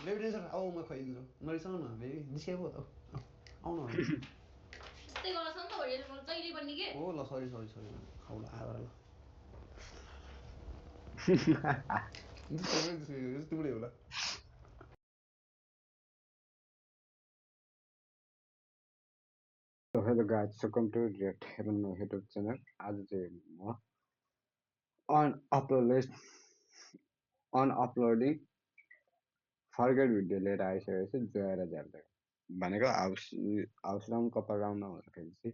Baby tension आऊ म खुवाइदिन्छु नरिसाउनु न बेबी निस्केको त आउनु त्यस्तै गर्छ नि त जहिले पनि के हो ल सरी सरी सरी खाउला आएर ल तिमीले होला So hello guys, welcome to React Heaven my YouTube channel. आज चाहिँ म uploading फर्गेट भिडियो लिएर आइसकेको छु जोएर झ्याप्दै भनेको हाउस राउन्ड कपाल राउन्ड हुँदाखेरि चाहिँ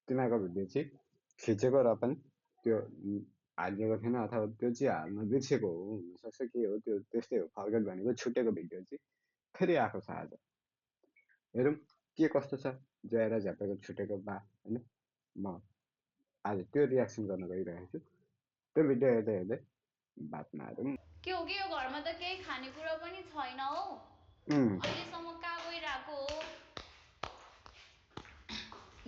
तिनीहरूको भिडियो चाहिँ खिचेको र पनि त्यो हालिदिएको थिएन अथवा त्यो चाहिँ हाल्न बिर्सेको हो हुनसक्छ के हो त्यो त्यस्तै हो फर्गेट भनेको छुटेको भिडियो चाहिँ फेरि आएको छ आज हेरौँ के कस्तो छ जोएर झ्यापेको छुटेको बा होइन म आज त्यो रियाक्सन गर्न गइरहेको छु त्यो भिडियो हेर्दै हेर्दै बात मारौँ के हो यो घरमा त केही खानेकुरा पनि छैन हौ अहिलेसम्म कहाँ गइरहेको हो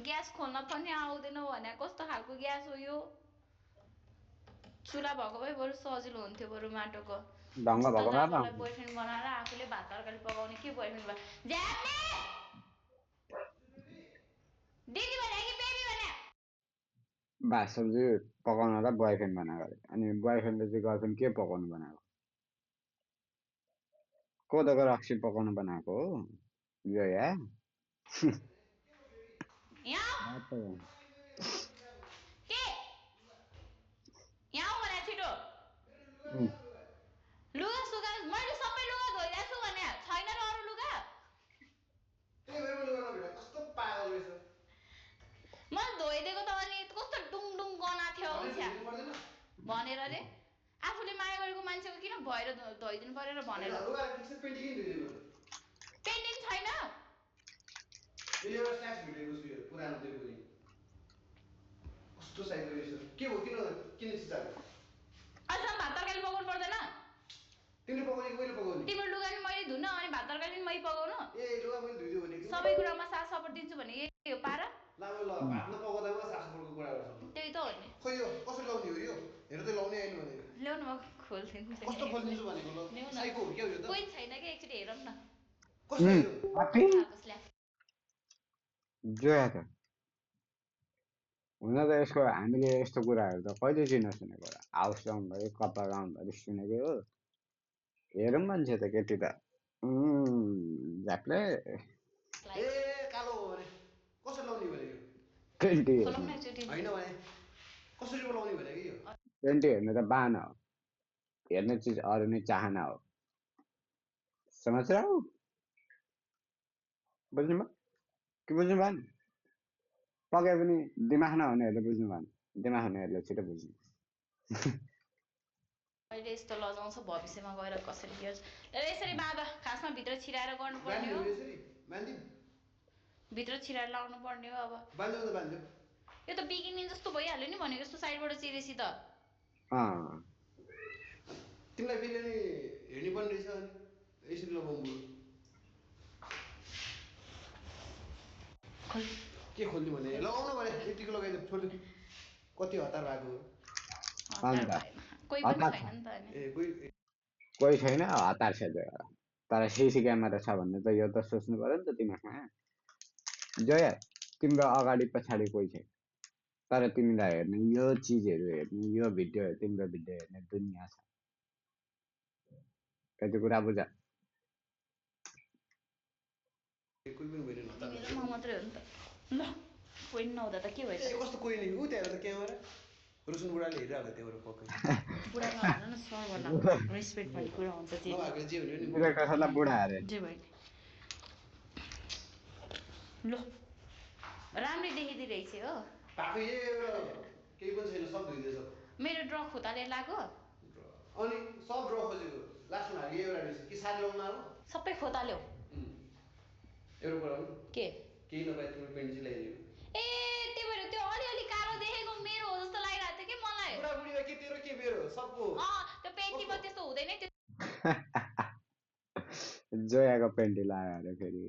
ग्यास खोल्न पनि आउँदैन भने कस्तो खालको ग्यास हो यो चुला भएको भए बरु सजिलो हुन्थ्यो बरु माटोको ढङ्ग भएको भए जाबरलाई बोयफ्रेन्ड बनाएर आफूले भात तरकारी पकाउने के बोयफ्रेन्ड भयो दिदी भने कि बेबी भने भात सब्जी पकाउनलाई बोयफ्रेन्ड बनाएको अरे अनि बोयफ्रेन्डले चाहिँ गर्लफ्रेन्ड के पकाउनु बनाएको कोदोको रक्सी पकाउनु बनाएको हो यो या के यहाँ भने छिटो लुगा सुगा मैले सबै लुगा धोइरहेको छु भने छैन र अरू लुगा कस्तो पागल रहेछ मैले धोइदिएको त अनि कस्तो डुङ डुङ गना थियो भनेर रे आफूले माया गरेको मान्छेको किन भएर धोइदिनु पर्यो र भनेर पेन्टिङ छैन कस्तो साइज रहेछ के हो किन चिचाएको अझ भात तरकारी पकाउनु पर्दैन तिमीले पकाउने मैले पकाउने तिम्रो लुगा नि मैले धुन अनि भात तरकारी नि मै पकाउनु ए लुगा मैले धुइदियो भने सबै कुरामा साथ सपोर्ट दिन्छु भने यो पारा ल भात नपकाउँदामा सास सपोर्टको कुरा गर्छ त्यही त हो नि खोइ यो कसरी लाउने हो यो हेर त लाउने आइन भने ल्याउनु म खोल्दिन्छु कस्तो खोलिदिन्छु भनेको ल साइको हो क्या यो त कोही छैन के एकचोटि हेरौँ न कस्तो हेरौँ जोया त हुन त यसको हामीले यस्तो कुराहरू त कहिले चाहिँ नसुनेको होला हाउस राउन्ड भयो कपाल राउन्ड भयो सुनेकै हो हेरौँ मान्छे त केटी त झ्याप्ले ए कालो हो भने कसरी लाउने भने यो पेन्टी खोलौँ न एकचोटि होइन भने कसरी लाउने भने कि यो पेन्टी हेर्नु त बाना हो हेर्ने चिज अरू नै चाहना हो समझ रहा हूँ बुझ्नुभयो के बुझ्नु भएन पके पनि दिमाग नहुनेहरूले बुझ्नु भएन दिमाग हुनेहरूले छिटो बुझ्नु अहिले यस्तो लजाउँछ भविष्यमा गएर कसरी के यसरी बाँध खासमा भित्र छिराएर गर्नुपर्ने हो भित्र छिराएर लाउनु पर्ने हो अब यो त बिगिनिङ जस्तो भइहाल्यो नि भनेको जस्तो साइडबाट चिरेसी त तिमीलाई फेरि अनि हेर्नु पर्ने रहेछ अनि यसरी लगाउनु के खोल्नु भने लगाउनु भने यतिको लगाइदियो छोड्नु कति हतार भएको कोही पनि छैन नि त कोही छैन हतार छ तर सिसी क्यामेरा छ भन्ने त यो त सोच्नु पर्यो नि त तिमीसँग जया तिम्रो अगाडि पछाडि कोही छैन तर तिमीलाई हेर्ने यो चिजहरू हेर्ने यो भिडियो तिम्रो भिडियो हेर्ने दुनियाँ छ यति कुरा बुझ मात्रै हो नि त ल कोही नहुँदा त के भयो कस्तो कोही नि उ त्यहाँ त क्यामेरा रुसुन बुढाले हेरिरहेको त्यहाँबाट पक्कै बुढामा भन न सर भन्नु रेस्पेक्ट भन्ने कुरा हुन्छ जे भन्यो नि बुढा अरे जे भयो ल राम्रै देखिदिरहेछ हो पापी केही पनि छैन सब धुइदिएछ मेरो ड्र खुताले लाग्यो अनि सब ड्र खोजेको लास्टमा हालियो एउटा रहेछ कि साथी लाउनु अब सबै खोताल्यो एउटा कुरा हो के केही नपाए तिम्रो पेन्ट चाहिँ ल्याइदियो ए त्यही भएर त्यो अलिअलि कालो देखेको मेरो हो जस्तो लागिरहेको थियो कि मलाई बुढाबुढीमा के तेरो के मेरो सबको त्यो पेन्टीमा त्यस्तो हुँदैन त्यो जोयाको पेन्टी लगायो अरे फेरि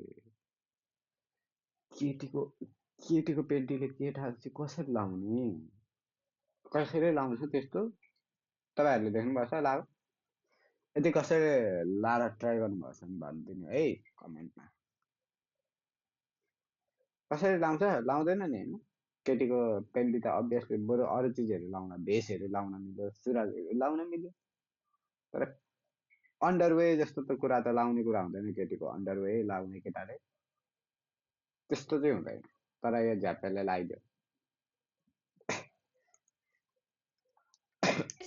केटीको पेन्टीले केटाहरू चाहिँ कसरी लाउँछ त्यस्तो तपाईँहरूले देख्नुभएको छ लाग्यो यदि कसैले लाएर ट्राई गर्नुभएको छ भने भनिदिनु है कमेन्टमा। कसैले लाउँछ लाउँदैन नि होइन केटीको पेन्टी त अभियसली बरु अरू चिजहरू लाउन भेस्टहरू लाउन मिल्यो सुरुवालहरू लाउन मिल्यो तर अन्डरवे जस्तो त कुरा त लाउने कुरा हुँदैन केटीको अन्डरवे लाउने केटाले त्यस्तो चाहिँ हुँदैन तर यो झ्याप्पेले लगाइदियो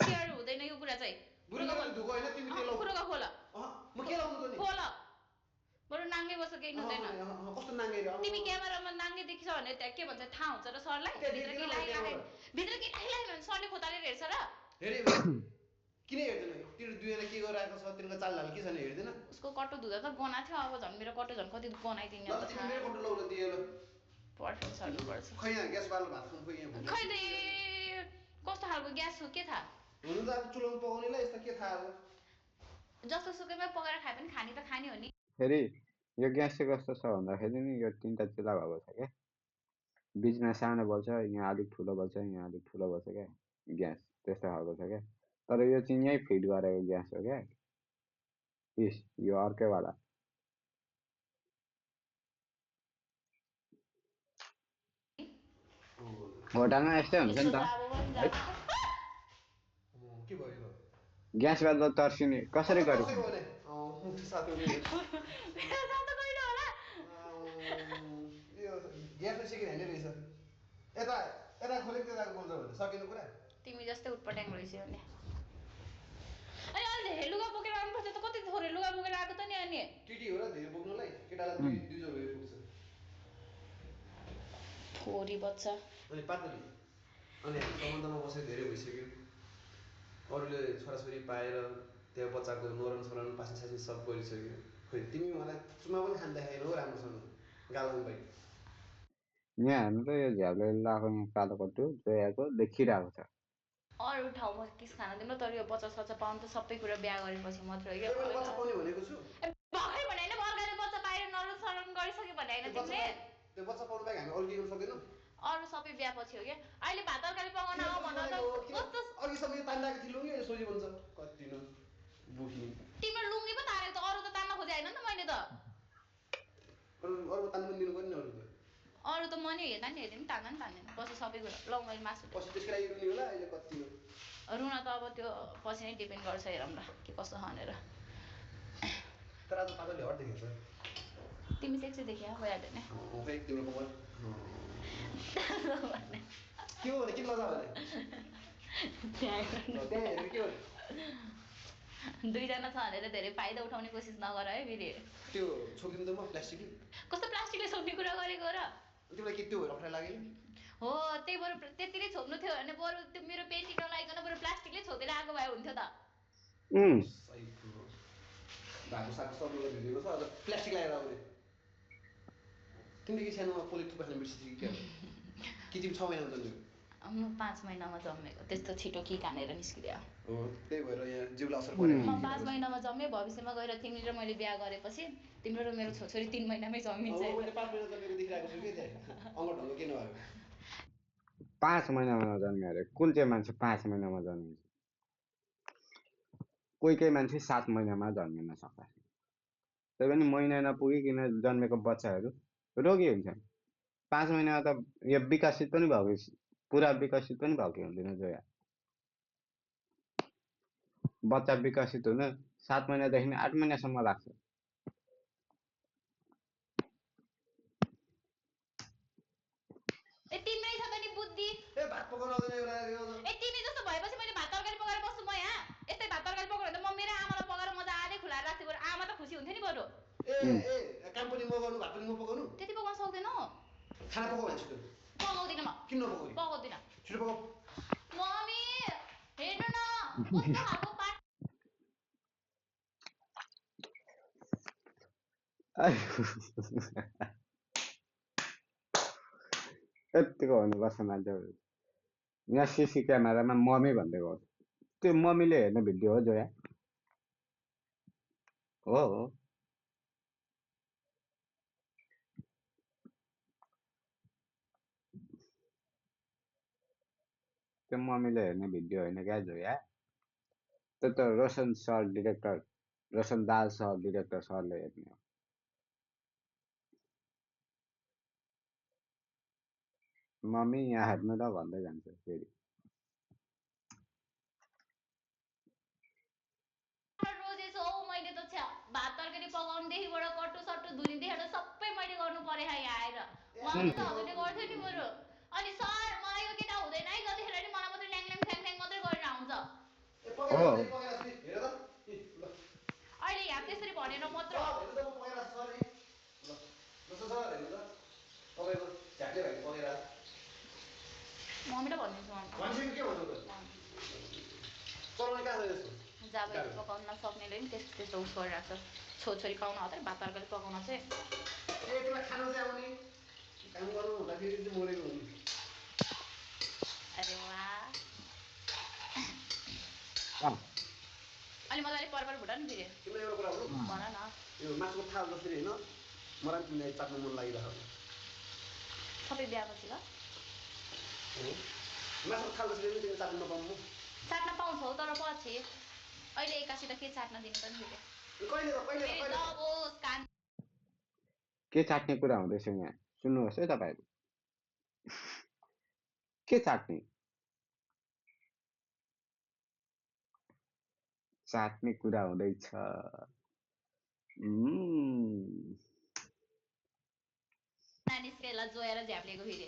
सेयर हुँदैन यो कुरा चाहिँ कुरोका खोल म के लाउनु त नि खोल बरु नाङ्गे बस्छ केही हुँदैन कस्तो नाङ्गे तिमी क्यामेरामा नाङ्गे देखिछ भने त्यहाँ के भन्छ थाहा हुन्छ र सरलाई भित्र के लागिराखे भने सरले खोतालेर हेर्छ र हेरे किन हेर्दैन तिनीहरू दुईजना के गरिरहेको छ तिनीहरूको चालहाल के छैन हेर्दैन उसको कटो धुँदा त गना थियो अब झन् मेरो कटो झन् कति गनाइदिने ल तिमी मेरो कटो लाउन दिए ल पर्फेक्ट सर्नुपर्छ खै यहाँ ग्यास बाल्नु भात खानु खोइ यहाँ खै त कस्तो खालको ग्यास हो के थाहा हुनु त अब चुलाउनु पकाउनेलाई यस्तो के थाहा अब जस्तो सुकैमा पकाएर खाए पनि खाने त खाने हो नि फेरि यो ग्यास चाहिँ कस्तो छ भन्दाखेरि नि यो 3टा चुल्हा भएको छ क्या बिचमा सानो बल्छ यहाँ अलिक ठुलो बल्छ यहाँ अलिक ठुलो बल्छ क्या ग्यास त्यस्तो खालको छ क्या तर यो चाहिँ यहीँ फिट गरेको ग्यास हो क्या इस यो अर्कैवाला होटलमा यस्तै हुन्छ नि त के भयो ग्यास बाल्दा तर्सिने कसरी गर्यो ग्यास सिकेर हेर्ने रहेछ यता यता खोलेको त्यता बोल्छ भने सकिनु कुरा तिमी जस्तै उटपट्याङ रहेछ भने अनि अलि धेरै लुगा बोकेर आउनुपर्छ त कति थोरै लुगा बोकेर आएको त नि अनि केटी हो र धेरै बोक्नुलाई केटालाई दुई जोर भए पुग्छ थोरी बच्चा अनि पातली अनि हामी सम्बन्धमा बसेर धेरै भइसक्यो अरूले छोराछोरी पाएर त्यहाँ बच्चाको नोरन सोरन पास्ने सास्ने सब गरिसक्यो खोइ तिमी मलाई चुमा पनि खान देखाएन हो राम्रोसँग गालाउनु भाइ यहाँ हामी त यो झ्याले लगाएको यहाँ कालो कट्टु जोयाको देखिरहेको छ अरू ठाउँमा किस खान दिनु तर यो बच्चा सच्चा पाउनु त सबै कुरा बिहा गरेपछि मात्र हो त्यो बच्चा पाउने भनेको छु भर्खरै भने होइन अर्काले बच्चा पाएर नरन सरन गरिसक्यो भने होइन तिमीले त्यो बच्चा पाउनु बाहेक हामी अरू के गर्न सक्दैनौँ अरू सबै बिहा पछि हो क्या अहिले भात तरकारी पकाउन आऊ भन्दा त कस्तो अघि समय तान्दाको थियो लुङ्गी अहिले सोझी भन्छ कति न बुझ्नु तिम्रो लुङ्गी पो तारेको त अरू त तान्न खोजे होइन नि त मैले त अरू तान्नु पनि दिनु पर्ने अरू त अरू त म नि हेर्दा नि हेर्दै नि तान्दैन बस्छ सबै कुरा ल मैले मासु पछि त्यसको लागि रुने होला अहिले कति न रुन त अब त्यो पछि नै डिपेन्ड गर्छ हेरौँ ल के कस्तो छ भनेर तर आज पातले हट देखेको छ तिमी सेक्सी देखिया भइहाल्यो नि खै तिम्रो कमल के हो भने किन लजा भने त्यहाँ हेरेर के हो दुईजना छ भनेर धेरै फाइदा उठाउने कोसिस नगर है फेरि त्यो छोकिदिनु त म प्लास्टिकले कस्तो प्लास्टिकले छोप्ने कुरा गरेको र तिमीलाई के त्यो भएर अप्ठ्यारो लाग्यो हो त्यही बरु त्यतिले छोप्नु थियो भने बरु त्यो मेरो पेन्टिङ नलागिकन बरु प्लास्टिकले छोपेर आएको भए हुन्थ्यो त भाको साग सब भिजेको छ अझ प्लास्टिक लगाएर आउने तिमीले कि सानोमा पोलिट थुप्रो खान बिर्सिस् कि तिमी 6 महिनामा जन्मेको म 5 महिनामा जन्मेको त्यस्तो छिटो के कानेर निस्किदियो हो त्यही भएर यहाँ जिउलाई असर परेको म 5 महिनामा जन्मे भविष्यमा गएर तिमी र मैले बिहा गरेपछि तिम्रो र मेरो छोरी 3 महिनामै जन्मिन्छ मैले 5 महिना जन्मेको देखिरहेको छु कि त्यहाँ अङ्गढङ्ग के नभएको 5 महिनामा जन्म्यो अरे कुन चाहिँ मान्छे 5 महिनामा जन्मिन्छ कोही मान्छे 7 महिनामा जन्मिन सक्छ त्यही पनि महिना नपुगिकन जन्मेको बच्चाहरू रोगी हुन्छन् 5 महिनामा त यो विकसित पनि भएको पुरा विकसित पनि भएको हुँदैन जोया बच्चा विकसित हुन 7 महिनादेखि 8 महिनासम्म लाग्छ ए तिमीलाई छ त नि बुद्धि ए भात पकाउन आउँदैन एउटा ए तिमी जस्तो भएपछि मैले भात तरकारी पकाएर बस्छु म यहाँ यस्तै भात तरकारी पकाएर त म मेरो आमालाई पकाएर मजाले खुलाएर राख्छु बरु आमा त खुसी हुन्थ्यो नि बरु ए काम पनि म गर्नु भात पनि म पकाउनु त्यति पकाउन सक्दैनौ खाना पकाउ भन्छ त्यो पकाउँदिन म किन नपकाउने पकाउँदिन छिटो पकाउ मम्मी हेर्नु न कस्तो खालको पाठ यतिको हुनुपर्छ मान्छेहरू यहाँ सिसी क्यामेरामा मम्मी भन्दै गर्छ त्यो मम्मीले हेर्ने भिडियो हो जोया हो त्यो मम्मीले हेर्ने भिडियो होइन क्या जोया त्यो त रोशन दाल सर डिरेक्टर सरले हेर्ने हो। मम्मी यहाँ हेर्नु त भन्दै जान्छ फेरि। रोजेछ हौ मैले त छ्या भात तरकारी पकाउनुदेखिबाट कट्टु सट्टु धुनेदेखिबाट सबै मैले गर्नु पर्यो यहाँ आएर। उहाँले त हजुरले गर्थ्यो नि बरु। अनि सर मलाई यो केटा हुँदैन है जतिखेर नि मलाई मात्रै ल्याङ ल्याङ फ्याङ फ्याङ मात्रै गरेर आउँछ। अहिले यहाँ त्यसरी भनेर मात्र मम्मीलाई भनिदिन्छु जाबा पकाउन नसक्नेले पनि त्यस्तो त्यस्तो उस गरिरहेको छ। छोरी पाउनु हतार भात तरकारी पकाउन चाहिँ अरे वाह अलि मजाले परपर भुट नि फेरि तिमीलाई एउटा कुरा भन न यो मासुको थाल जसरी होइन मलाई पनि तिमीलाई चाट्नु मन लागिरहेको सबै बिहापछि ल मासुको थाल जसरी पनि तिमीले चाट्नु नपाउनु चाट्न पाउँछौ तर पछि अहिले एकासी त के चाट्न दिनु पनि के चाट्ने कुरा हुँदैछ यहाँ सुन्नुहोस् है तपाईँहरू। के चाट्ने कुरा हुँदैछ। निस्केला जोएर झ्याप्लेको फेरि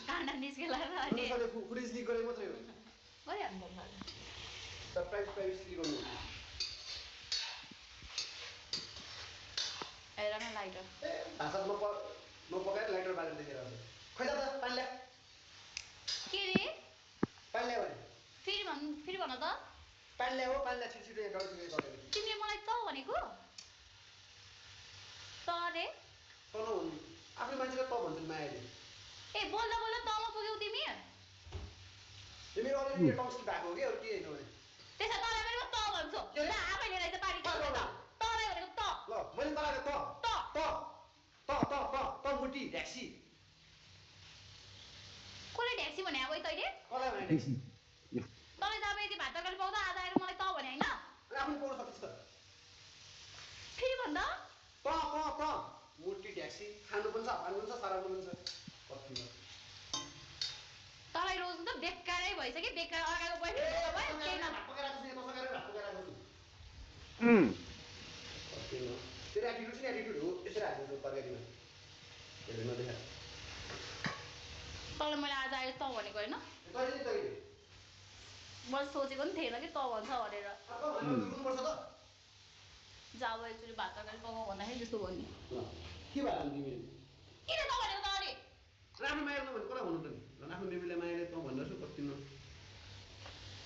काँडा निस्केला र अनि फुटेज लिक गरे मात्रै हो गरिहाल्नु पर्छ प्राइभेसी गर्नु हेर न लाइटर भाषा नपकाएर लाइटर बालेर देखेर खै त पानी ल्या के रे पानी ल्या भने फेरि भन त पानी ल्या हो पानी ल्या छिटो तिमीले मलाई त भनेको त रे त नभन्नु आफ्नो मान्छेले त भन्छन् मायाले ए बोल्दा बोल्दा तमा पुग्यौ तिमी अलरेडी टक्सिक भएको हो कि अरू के होइन भने त्यसो तँलाई पनि म त भन्छु ल आफैले रहेछ पानी तँलाई भनेको त ल मैले तँलाई त मुटी ढ्याक्सी कसले ढ्याक्सी भने अब तैँले कसलाई भने ढ्याक्सी तँलाई त अब यति भात तरकारी पाउँदा आज आएर मलाई त भने होइन आफ्नो पाउन सक्छस् त फेरि भन्दा त मुटी ढ्याक्सी खानु पनि छ हाल्नु पनि छ सराउनु पनि छ कतिमा तँलाई रोज त बेकारै भइसक्यो कि बेकार अर्काको पैसा केही न तेरो एटिट्युड चाहिँ एटिट्युड हो यसरी हाल्नु तरकारीमा हेर्नु देखा तँलाई मैले आज आएर त भनेको होइन मैले सोचेको पनि थिएन कि त भन्छ भनेर जब एकचोटि भात तरकारी पकाउ भन्दाखेरि त्यस्तो भन्ने के भयो तिमी किन त भनेको त अरे राम्रो माया नभने कसलाई भन्नु त नि आफ्नो बेबीलाई मायाले त भन्दैछु कति न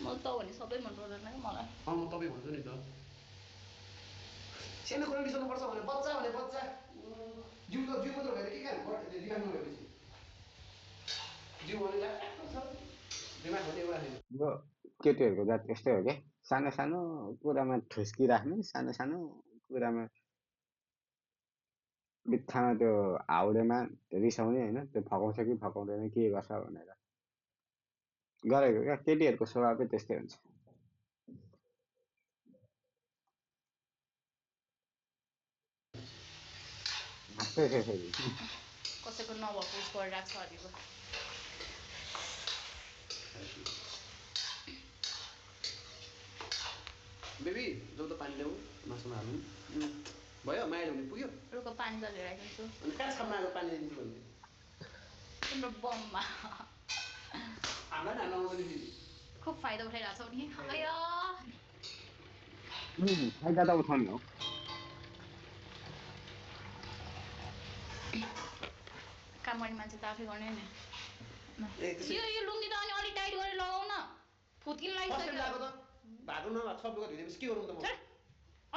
म त भने सबै मन पर्दैन कि मलाई म तपाईँ भन्छु नि त सानो कुरा रिसाउनुपर्छ भने बच्चा जिउ मात्र भएर के दिमाग नभएपछि जिउ भने दिमाग भने एउटा छैन केटीहरूको जात यस्तै हो क्या सानो सानो कुरामा ठुस्किराख्ने सानो सानो कुरामा बित्थामा त्यो हाउडेमा रिसाउने होइन त्यो फकाउँछ कि फकाउँदैन के गर्छ भनेर गरेको क्या केटीहरूको स्वभावै त्यस्तै हुन्छ। कसैको नभएको उस गरिरहेको छ अहिलेको बेबी जाउँ त पानी ल्याऊ मासुमा हाल्नु भयो मायाले भने पुग्यो रुख पानी त लिएर आइदिन्छु अनि कहाँ छ मायाको पानी ल्याइदिन्छु भने तिम्रो बममा हामीलाई नि हाल्नु आउँदैन फेरि खुब फाइदा उठाइरहेको छौ नि फाइदा त उठाउने हो काम गर्ने मान्छे त आफै गर्ने नि यो लुङ्गी त अनि अलिक टाइट गरेर लगाउ न फुत्किन लागिसक्यो भएको नभएको सबैको धुइदिएपछि के गरौँ त म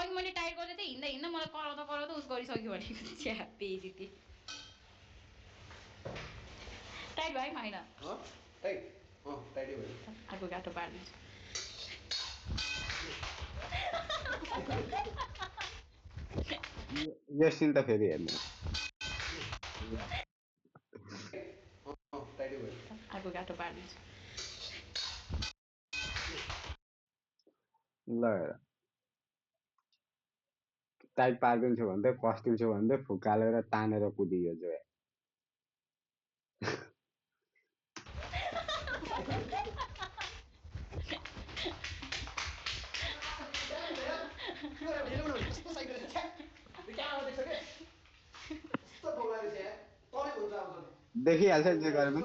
अनि मैले टाइट गरेर चाहिँ हिँड्दा मलाई कराउँदा उस गरिसक्यो भनेको चिया बेइज्जती टाइट भयो है होइन टाइटै भयो अर्को गाटो पारिदिन्छु यो सिन त फेरि हेर्नु टाइटै भयो अर्को गाटो पारिदिन्छु ल हेर टाइट पारिदिन्छु भन्दै कस्टिन्छु भन्दै फुकालेर तानेर कुदियो जोया देखिहाल्छ जे गरे पनि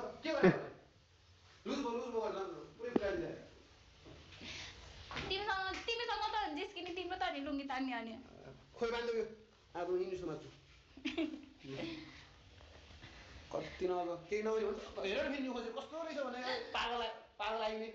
तिमीसँग त जिस्किने तिम्रो त नि लुङ्गी तान्ने अनि खोइ बान्ध्यो अब इङ्ग्लिस मात्छु कति नगयो केही नगयो भने हेरेर फेरि खोज्यो कस्तो रहेछ भने पागल पागल आइने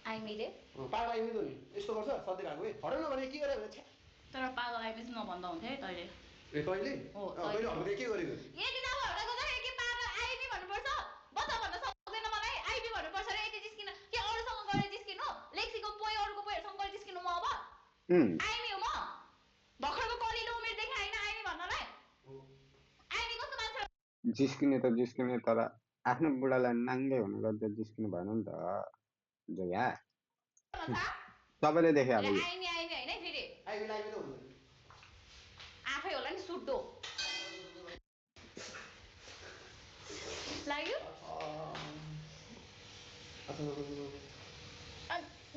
आइमी रे पागल आइने त नि यस्तो गर्छ सधैँ भएको हटाउन भने के गरे भने तर पागल आइमी चाहिँ नभन्दा हुन्थ्यो है तैँले ए तैँले हो तैँले हामीले के गरेको यति त हटाएको छ कि पागल आइमी भन्नुपर्छ बच्चा भन्न सक्दैन मलाई आइमी भन्नुपर्छ र यति जिस्किन के अरूसँग गएर जिस्किनु लेक्सीको पोइ अरूको पोइहरूसँग गएर जिस्किनु म अब आइमी हो म भर्खरको कलिलो उमेर देखाए होइन आइमी भन्नलाई आइमी कस्तो मान्छे जिस्किने तर आफ्नो बुढालाई नाङ्गे हुने गर्दा जिस्किनु भएन नि त जोया सबैले देखे अब आइमी आइमी होइन फेरि आइमी त हुन्छ आफै होला नि सुट्दो लाग्यो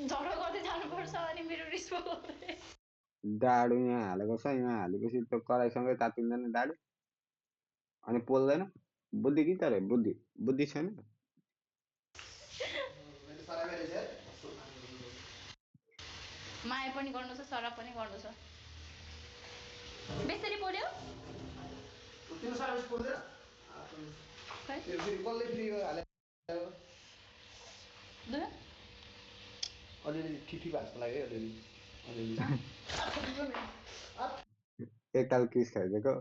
झगडा गर्दै जानुपर्छ अनि मेरो रिस पो डाडु यहाँ हालेको छ यहाँ हालेपछि त्यो कराईसँगै तातिँदैन डाडु अनि पोल्दैन बुद्धि कि तर बुद्धि छैन माया पनि गर्नु छ सराप पनि गर्नु छ बेसरी पोल्यो तिम्रो सारा बेसी पोल्दैन कसले फ्री हाले अलिअलि ठिठी भएको जस्तो लाग्यो अलिअलि एकताल किस खाइदिएको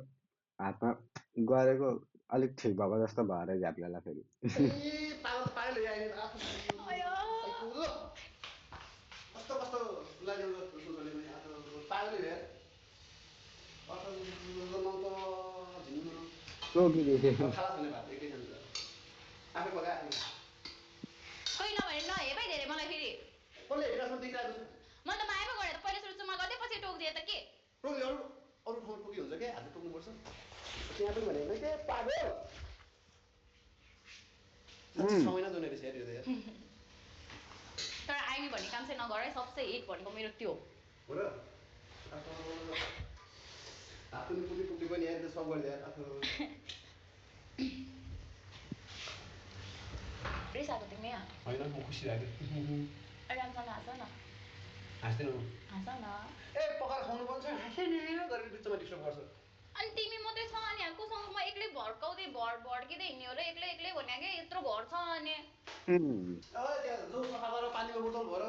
हातमा गरेको अलिक ठिक भएको जस्तो भएर झ्याप्लेला फेरि कोही नभए नहेपाइ धेरै मलाई फेरि मैले त माया पो गरेँ त पहिला सुरु चुम्मा गर्दै पछि टोकिदिए त के अरू ठाउँ टोकी हुन्छ क्या हातले टोक्नुपर्छ त्यहाँ पनि भनेको के पागल समय नदुने रहेछ यार यो त तर आइमी भन्ने काम चाहिँ नगर है सबसे हिट भनेको मेरो त्यो हो र आफ्नो पुग्ने पनि यहाँ सब गरिदिएर रिस आएको तिमी होइन म खुसी लाग्यो राम्रोसँग हाँस न हाँस्दैन हाँस न ए पकाएर खुवाउनु पर्छ हाँस्यो नि गरेर बिचमा डिस्टर्ब गर्छ अनि तिमी मात्रै छ अनि कोसँग म एक्लै भड्काउँदै भड्किँदै हिँड्ने हो र एक्लै भने क्या यत्रो घर छ अनि त्यहाँ जो सफा गरेर पानीको बोतल भर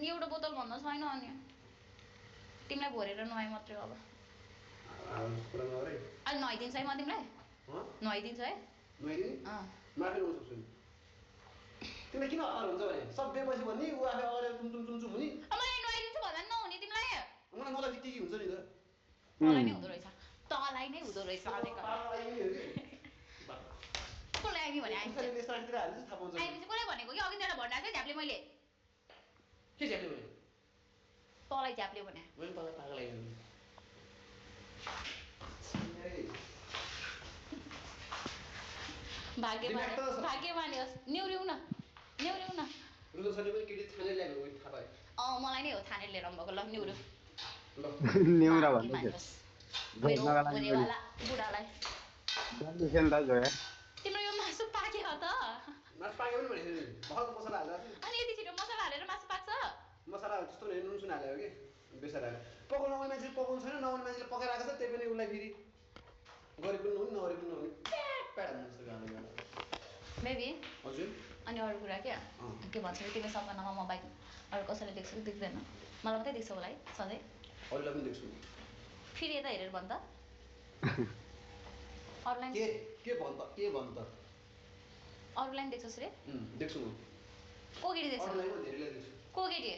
एउटा बोतल भन्दा छैन अनि तिमीलाई भरेर नुहाए मात्रै अब अहिले नुहाइदिन्छ है म तिमीलाई नुहाइदिन्छु है माफी गर्नु सक्छु तिमीलाई किन हतार हुन्छ भने सबै पछि भन्ने ऊ आफै अगाडि टुमटुम हुने मलाई नुहाइदिन्छु भन्दा नि नहुने तिमीलाई मलाई टिकी हुन्छ नि त तँलाई नै हुँदो रहेछ तँलाई नै हुँदो रहेछ कसलाई आइमी भने आइमी चाहिँ कसलाई भनेको कि अघि त्यसलाई भनिरहेको थियो झ्याप्ले मैले के झ्याप्ले भने तँलाई झ्याप्ले भने मैले तँलाई पागल आइमी भाग्यमानी होस् न्युरिउ न रुदलसले पनि केटी छाने ल्याएको थाहा पायो मलाई नै हो छानेर लिएर आउनुभएको ल न्युरिउ न्युरा भन्दै मेरो हुनेवाला बुढालाई तिम्रो यो मासु पाक्यो त मासु पाक्यो पनि भने भर्खर मसला हालेर अनि यति छिटो मसला हालेर मासु पाक्छ मसला त्यस्तो नै नुन सुन हाल्यो कि बेसार हाल्यो पकाउनु आउने मान्छेले पकाउनु छैन नआउने मान्छेले पकाइरहेको छ त्यही पनि उसलाई फेरि गरे पनि नहुने नगरे पनि नहुने प्याट जस्तो गाह्रो बेबी हजुर अनि अरू कुरा के भन्छ तिम्रो सपनामा म बाइक अरू कसैले देख्छु कि देख्दैन मलाई मात्रै देख्छ होला है सधैँ अरूलाई पनि देख्छु फेरि यता हेरेर भन् त अरूलाई के भन् त अरूलाई पनि देख्छस् रे देख्छु म को केटी देख्छ अरूलाई पनि धेरैलाई देख्छु को केटी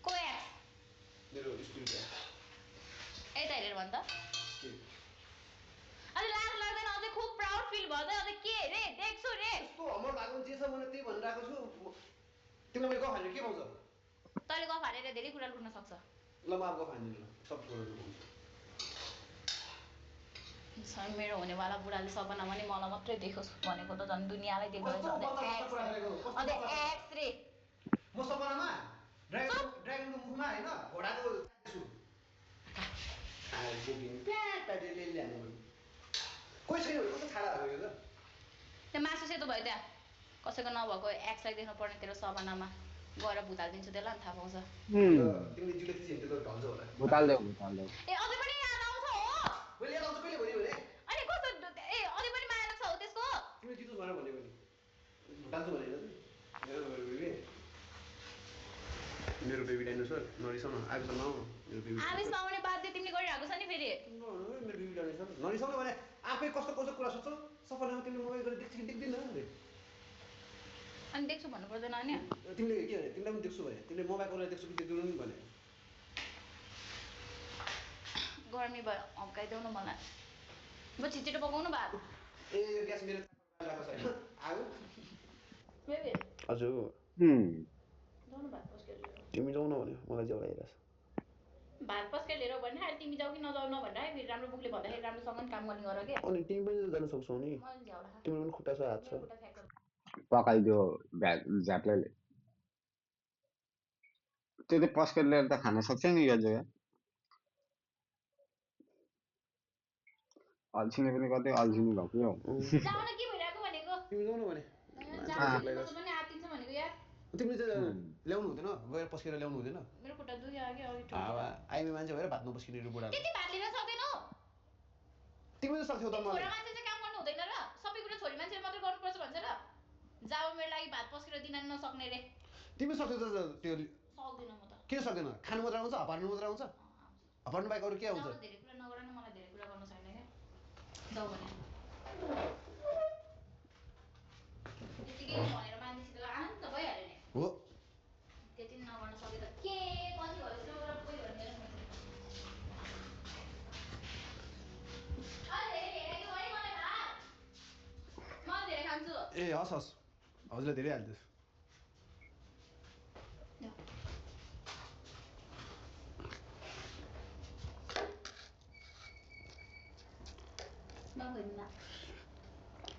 को एक्स मेरो स्टुडेन्ट यता हेरेर भन् त अझै लाज लाग्दैन अझै खुब प्राउड फिल भयो अझै के रे देख भनेर के पाउँछ? तैँले गफ हालेर धेरै कुरा लुक्न सक्छ। ल म अब गफ हान्दिनँ ल, सब छोडेर पाउँछ। मेरो हुनेवाला बुढाले सपनामा नि मलाई मात्रै देखोस् भनेको त झन् दुनियाँलाई देख्दो रहेछ। अन्त एक्स रे म सपनामा ड्रागनको मुखमा होइन घोडाको छु कोही छैन भने कस्तो छाडा भएको यो त? त्यो मासु सेतो भयो त्यहाँ कसैको नभएको एक्सलाई देख्नु पर्ने तेरो सपनामा गएर भुतालिदिन्छु त्यसलाई नि थाहा पाउँछ। तिमीले जिउले थिचि हिँड्दै त ढल्छ होला। भुताल्देऊ ए अझै पनि याद आउँछ हो? मैले याद आउँछ कहिले भन्यो भने? अनि कस्तो ए अझै पनि माया लाग्छ हो त्यसको? तिमीले जित्नु भनेर भन्यो भने भुटाल्छु भनेर मेरो बेबी डाइनोसर नरिसाउन आएछ नआउनु मेरो बेबी आवेश पाउने बाध्य तिमीले गरिरहेको छ नि फेरि। मेरो बेबी डाइनोसर नरिसाउनु भने आफै कस्तो कस्तो कुरा सोच्छौ सपनामा तिमीले मोबाइल गरेर देख्छ कि देख्दिन अरे अनि देख्छु भन्नु पर्दैन नि। तिमीले के भने तिमीलाई पनि देख्छु भने तिमीले मोबाइल गरेर देख्छु कि देख्दिनौ नि भने गर्मी भयो हप्काइदेऊ न मलाई। म छिटो पकाउनु भात। ए यो ग्यास मेरो राखेको छैन आऊ बेबी हजुर जाऊ न भात पस्केर लिएर। तिमी जाऊ न भने मलाई ज्याउ लागिरहेछ। भात पस्केर लिएर भने अहिले तिमी जाऊ कि नजाऊ नभन्दा फेरि राम्रो मुखले भन्दाखेरि राम्रोसँग नि काम गर्ने गर के। अनि तिमी पनि जान सक्छौ नि मैले झ्याउ राख। तिम्रो पनि खुट्टा छ हात छ। खुट्टा फ्याक्छ। पकाइदियो झाप्लेले त्यो त पस्केर लिएर त खान सक्छ नि यो जग्गा अल्छिने पनि कतै अल्छिने भएको जाऊ न के भइरहेको भनेको। तिमी जाऊ न भने पनि आतिन्छ भनेको यार। तिमीले त ल्याउनु हुँदैन गएर पस्केर ल्याउनु हुँदैन। मेरो खुट्टा दुख्यो अघि अघि आइमे मान्छे भएर भात नपस्किने बुढा त्यति भात लिन सक्दैनौ। तिमीले त सक्थ्यौ त छोरा मान्छे चाहिँ काम गर्नु हुँदैन र सबै कुरा छोरी मान्छेले मात्रै गर्नुपर्छ भन्छ र जाऊ मेरो लागि भात पस्केर दिन नसक्ने रे। तिमी सक्थ्यौ त त्यो सक्दिनँ म त। किन सक्दैन खानु मात्र आउँछ हपार्नु मात्र आउँछ हपार्नु बाहेक अरू के आउँछ? धेरै कुरा नगर न मलाई धेरै कुरा गर्न छैन क्या जाऊ भने त्यतिकै भनेर मान्छेसित आनन्द भइहाल्यो नि हो त्यति नगर्न सके त के कति भयो जस्तो गरेर कोही भनेर ए हस् हस् हजुरलाई धेरै हाल्दैछु।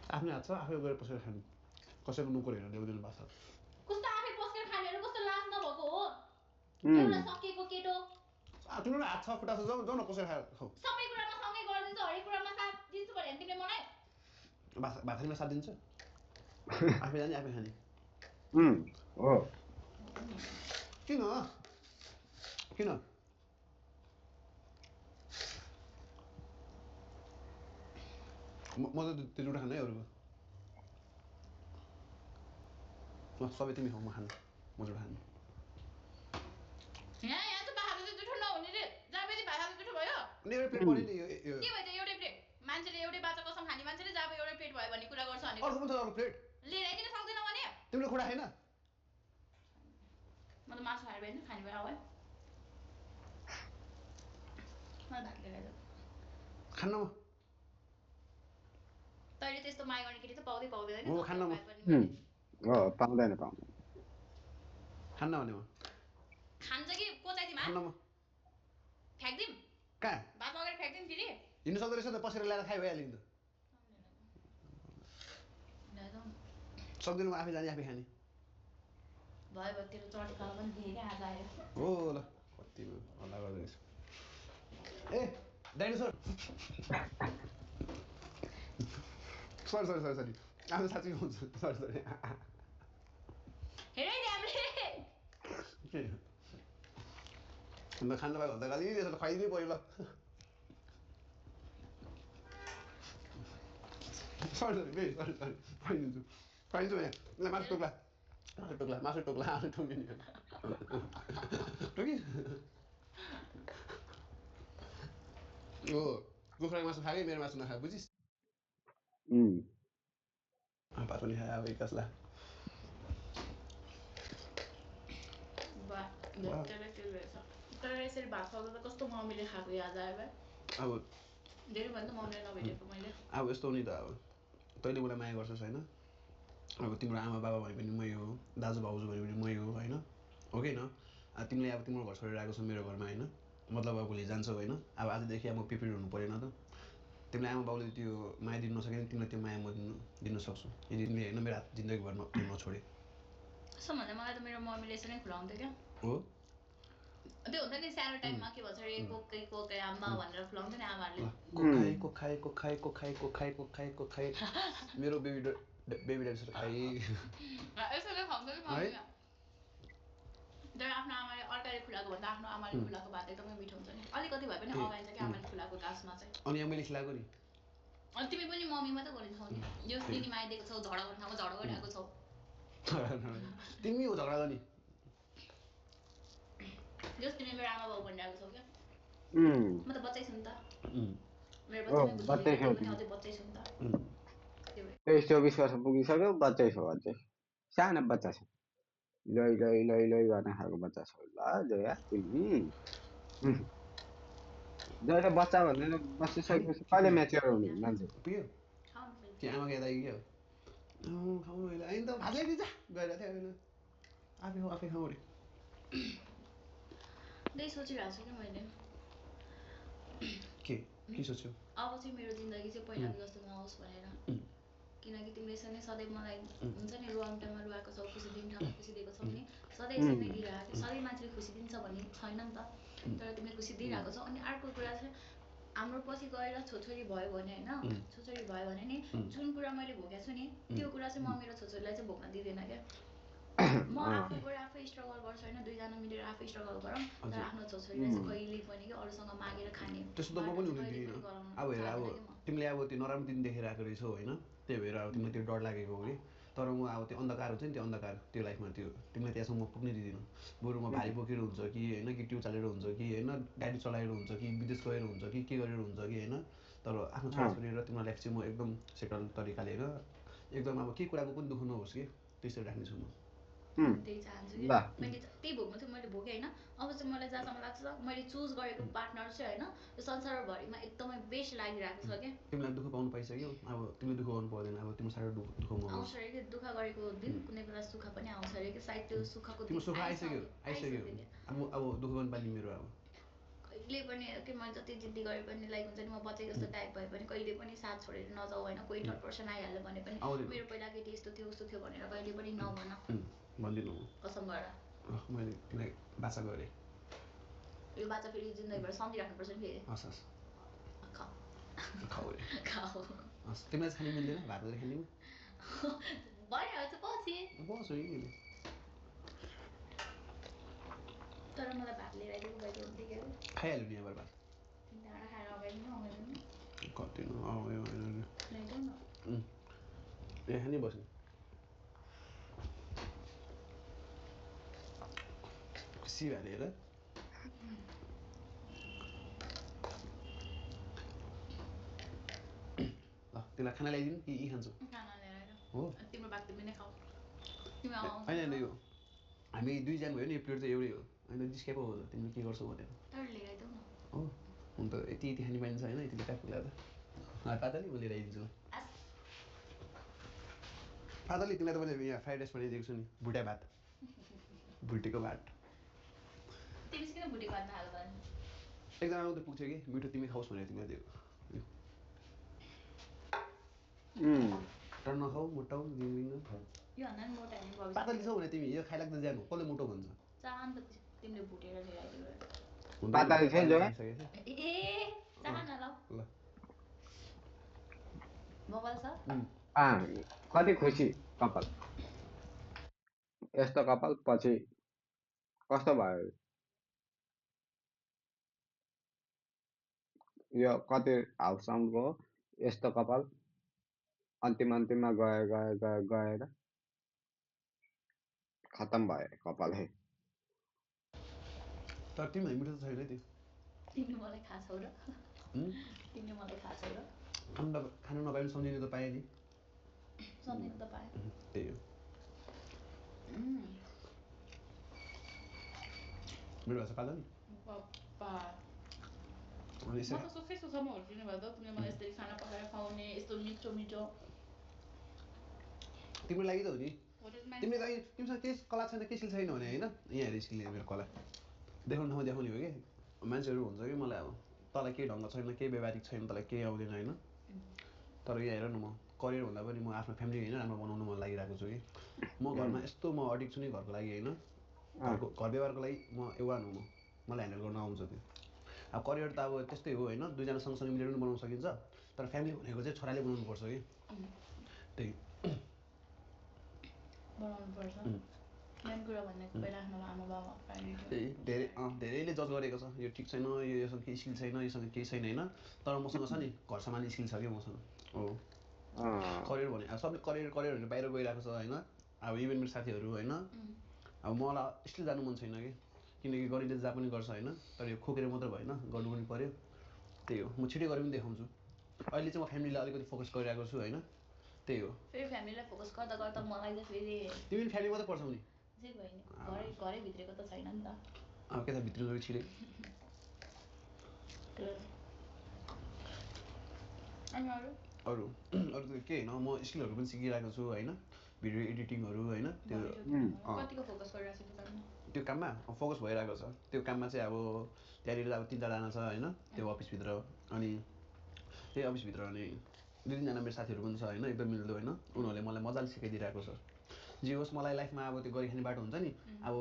आफ्नै हात छ आफै गएर पसेर खानु कसैको नोकर हेरेर ल्याउँदैन बासा कस्तो आफै पस्केर खानेहरू कस्तो लाज नभएको हो एउटा सकिएको केटो। तिम्रो हात छ खुट्टा छ जाऊ न पसेर खाऊ सबै कुरामा सँगै गरिदिन्छु हरेक कुरामा साथ दिन्छु भने तिमीले मलाई भातमा साथ दिन्छ आफै जाने आफै खाने हो किन किन म त त्यो एउटा खाने अरूको सबै तिमी खाऊ म खानु म एउटा खानु यहाँ चाहिँ भात चाहिँ जुठो नहुने रे जहाँ पनि भात जुठो भयो एउटै प्लेट पऱ्यो नि के भयो त एउटै प्लेट मान्छेले एउटै बाचा कसम खाने मान्छेले जब एउटै प्लेट भयो भन्ने कुरा गर्छ भने अर्को पनि छ अर्को प्लेट लिएर आइदिन सक्दैन भने तिमीले खुडा खाइन म त मासु खाएर भएन खाने भयो है मलाई भात लिएर आइज खान्न म तैँले त्यस्तो माया गर्ने केटी त पाउँदैन हो खान्न म पाउँदैन खान्न भने म खान्छ कि कोचाइदिमा खान्न म फ्याँक्दिम कहाँ भात अगाडि फ्याँक्दिम फेरि हिँड्नु सक्दो रहेछ त पसेर ल्याएर खाइ भइहाल्यो नि त सक्दिनँ म आफै जाने आफै खाने भयो भयो तेरो चटेकालो पनि देखेँ क्या आज आयो हो ल कति हल्ला गर्दै रहेछ ए dinosaur sorry sorry sorry sorry आज साँच्चै हुन्छ सरी सरी हेरै ड्यामले अन्त खानु पाएको भन्दा गाली त्यसो त खुवाइदिनै पऱ्यो ल सरी सरी बे सरी सरी खुवाइदिन्छु यहाँ ल मासु टोक्ला मासु टोक्ला आलु टोक्ने टोकी हो कुखुराको मासु खाएँ मेरो मासु नखाए बुझिस् भात पनि खाए अब कसलाई तर यसरी भात खाउँदा त कस्तो मम्मीले खाएको याद आयो भाइ अब धेरै भन्दा मम्मीलाई नभेटेको मैले अब यस्तो हो नि त अब तैँले मलाई माया गर्छस् होइन अब तिम्रो आमा बाबा भने पनि मै हो दाजु भाउजू भने पनि मै हो होइन हो कि होइन तिमीले अब तिम्रो घर छोडेर आएको छौ मेरो घरमा होइन मतलब अब भोलि जान्छौ होइन अब आजदेखि अब म प्रिपेयर हुनु परेन त तिमीलाई आमा बाउले त्यो माया दिनु नसके भने तिमीलाई त्यो माया म दिन सक्छु यदि तिमीले होइन मेरो हात जिन्दगीभर त्यो नछोडे यसो भन्दा मलाई त मेरो मम्मीले यसो नै खुलाउँथ्यो क्या हो त्यो हुन्छ नि सानो टाइममा के भन्छ अरे कोकै आम्मा भनेर खुलाउँथ्यो नि आमाहरूले कोखाए मेरो बेबी ड्याडीसँग खाइ यसो नै खुवाउँथ्यो नि मम्मीले तर आफ्नो आमाले अर्काले खुलाएको भन्दा आफ्नो आमाले खुलाएको भात एकदमै मिठो हुन्छ नि अलिकति भए पनि अगाइन्छ कि आमाले खुलाएको गाँसमा चाहिँ अनि मैले खिलाएको नि अनि तिमी पनि मम्मी मात्रै गरिन्छौ नि यो दिदी माया दिएको छौ झगडा गर्ने ठाउँमा झगडा गरिरहेको छौ तिमी हो झगडा गर्ने जस तिमी मेरो आमा बाउ भनिरहेको छौ क्या म त बच्चै छु नि त मेरो बच्चै पनि अझै बच्चै छु नि त 24 वर्ष पुगिसक्यो बच्चै छ अझै सानो बच्चा छ लै गर्ने खालको बच्चा छ ल जोया तिमी जोया बच्चा भनेर बसिसकेपछि कहिले म्याच्योर हुने मान्छे पुग्यो कि आमाको याद आयो क्या खाउँ अहिले आइन त भात ल्याइदिन्छ गएर थियो होइन आफै खाउँ अरे त्यही सोचिरहेको छु कि मैले के सोच्यो अब चाहिँ मेरो जिन्दगी चाहिँ पहिलाको जस्तो नहोस् भनेर किनकि तिमीले यसरी नै सधैँ मलाई हुन्छ नि रङ टाइममा रुवाएको छौ खुसी दिने ठाउँमा खुसी दिएको छौ नि सधैँ यसरी नै दिइरहेको थियो सधैँ मान्छेले खुसी दिन्छ भन्ने छैन नि त तर तिमीले खुसी दिइरहेको छौ अनि अर्को कुरा चाहिँ हाम्रो पछि गएर छोरी भयो भने होइन छोरी भयो भने नि जुन कुरा मैले भोगेको छु नि त्यो कुरा चाहिँ म मेरो छोरीलाई चाहिँ भोग्न दिँदैन क्या म आफू गएर आफै स्ट्रगल गर्छु होइन दुईजना मिलेर आफै स्ट्रगल गरौँ तर आफ्नो छोरीलाई चाहिँ कहिले पनि कि अरूसँग मागेर खाने त्यस्तो त म पनि हुनु दिँदिनँ अब हेर अब तिमीले अब त्यो नराम्रो दिन देखेर आएको रहेछौ होइन त्यही भएर अब तिमीलाई त्यो डर लागेको हो कि तर म अब त्यो अन्धकार हुन्छ नि त्यो अन्धकार त्यो लाइफमा त्यो तिमीलाई त्यहाँसम्म म पुग्नै दिँदिनँ बरु म भारी बोकेर हुन्छ कि होइन कि ट्युब चालेर हुन्छ कि होइन गाडी चलाएर हुन्छ कि विदेश गएर हुन्छ कि के गरेर हुन्छ कि होइन तर आफ्नो छोराछोरी र तिम्रो लाइफ चाहिँ म एकदम सेटल तरिकाले होइन एकदम अब केही कुराको पनि दुःख नहोस् कि त्यसरी राख्नेछु म त्यही चाहन्छु कि मैले त्यही भोग्नु थियो मैले भोगेँ होइन अब चाहिँ मलाई जहाँसम्म लाग्छ मैले चुज गरेको पार्टनर चाहिँ होइन यो संसारभरिमा एकदमै बेस्ट लागिरहेको छ क्या तिमीलाई दुःख पाउनु पाइसक्यो अब तिमीले दुःख गर्नु पर्दैन अब तिम्रो साह्रो दुःख आउँछ अरे कि दुःख गरेको दिन कुनै बेला सुख पनि आउँछ अरे कि सायद त्यो सुखको तिम्रो सुख आइसक्यो अब दुःख गर्नु पानी मेरो अब कहिले पनि के मैले जति जिद्दी गरे पनि लाइक हुन्छ नि म बच्चे जस्तो टाइप भए पनि कहिले पनि साथ छोडेर नजाऊ होइन कोही थर्ड पर्सन आइहाल्यो भने पनि मेरो पहिला केटी यस्तो थियो उस्तो थियो भनेर कहिले पनि नभन भन्दिनँ कसम गरेर मैले तिमीलाई बाचा गरेँ यो बाचा फेरि जिन्दगीभर सम्झिराख्नुपर्छ नि फेरि हस् हस् खाऊ तिमीलाई खानु मिल्दैन भात खानु भइहाल्छ पछि बस्छु कि मैले तर मलाई भात लिएर आइदिएको भए हुन्थ्यो क्या खाइहाल्यो नि अब भात ढाँडा खाएर अगाडि कति ल्याइदेऊ न यहाँ नि बस्नु खुसी भएर तिमीलाई खाना ल्याइदिनु कि यी खान्छु खाना ल्याएर हो तिम्रो भाग तिमी नै खाऊ तिमी होइन यो हामी दुईजना भयो नि यो प्लेट चाहिँ एउटै हो होइन जिस्के पो हो तिमीले के गर्छौ भनेर तर लिएर आइदेऊ न हो हुन त यति खाने पाइन्छ होइन यति कहाँ पुग्ला त पातली म लिएर आइदिन्छु पातली तिमीलाई त मैले यहाँ फ्राइड राइस बनाइदिएको छु नि भुटिया भात भुटेको भात तिमी किन भुटेको भात नखाएको त एकजना मात्रै पुग्छ कि मिठो तिमी खाओस् भनेर तिमीलाई दिएको तर नखाऊ मोटाउ दिँदैन पातली छौ भने तिमी यो खाइलाग्दा जानु कसले मोटो भन्छ चाहन त तिमीले भुटेर लिएर आइदियो पातली छ जो ए चाहन ल मोबाइल छ कति खुसी कपाल यस्तो कपाल पछि कस्तो भयो यो कति हाउसको यस्तो कपाल अन्तिममा गएर खत्तम भयो कपाल है तर तिमीलाई मिठो त छैन त्यो तिमीले मलाई खाछौ र तिमीले मलाई खाछौ र खानु नपाए पनि सम्झिनु त पाएँ नि सम्झिनु त पाएँ त्यही हो मेरो भाषा पाल्दा नि म त सुखै सुखमा हुर्किने भए त तिमीले मलाई यसरी खाना पकाएर खुवाउने यस्तो मिठो मिठो तिम्रो लागि त हो नि तिमीले त तिमीसँग केही कला छैन केही स्किल छैन भने होइन यहाँ हेरेर स्किल मेरो कला देखाउने ठाउँमा देखाउने हो कि मान्छेहरू हुन्छ कि मलाई अब तँलाई केही ढङ्ग छैन केही व्यवहारिक छैन तँलाई केही आउँदैन होइन तर यहाँ हेर न म करियर भन्दा पनि म आफ्नो फ्यामिली होइन राम्रो बनाउनु मन लागिरहेको छु कि म घरमा यस्तो म अडिक छु नि घरको लागि होइन घर व्यवहारको लागि म एउटान हो मलाई ह्यान्डल गर्न आउँछ त्यो अब करियर त अब त्यस्तै हो होइन दुईजना सँगसँगै मिलेर पनि बनाउन सकिन्छ तर फ्यामिली भनेको चाहिँ छोराले बनाउनु पर्छ कि त्यही धेरैले जज गरेको छ यो ठिक छैन योसँग केही स्किल छैन योसँग केही छैन होइन तर मसँग छ नि घर सम्हाल्ने स्किल छ कि मसँग हो करियर भने अब सबले करियर भनेर बाहिर गइरहेको छ होइन अब इभन मेरो साथीहरू होइन अब मलाई स्टिल जानु मन छैन कि किनकि गरिले जहाँ पनि गर्छ होइन तर यो खोकेर मात्र भएन गर्नु पनि पऱ्यो त्यही हो म छिटै गरेर पनि देखाउँछु अहिले चाहिँ म फ्यामिलीलाई अलिकति फोकस गरिरहेको छु होइन त्यही हो फेरि फ्यामिलीलाई फोकस गर्दा गर्दा मलाई चाहिँ फेरि तिमी फ्यामिली मात्रै पर्छौ नि घरै भित्रेको त छैन नि त अब के त भित्र छिटै अरू त के होइन म स्किलहरू पनि सिकिरहेको छु होइन भिडियो एडिटिङहरू होइन त्यो काममा फोकस भइरहेको छ त्यो काममा चाहिँ अब त्यहाँनिर अब 3-4जना छ होइन त्यो अफिसभित्र अनि त्यही अफिसभित्र अनि 2-3जना मेरो साथीहरू पनि छ होइन एकदम मिल्दो होइन उनीहरूले मलाई मजाले सिकाइदिरहेको छ जे होस् मलाई लाइफमा अब त्यो गरिखाने बाटो हुन्छ नि अब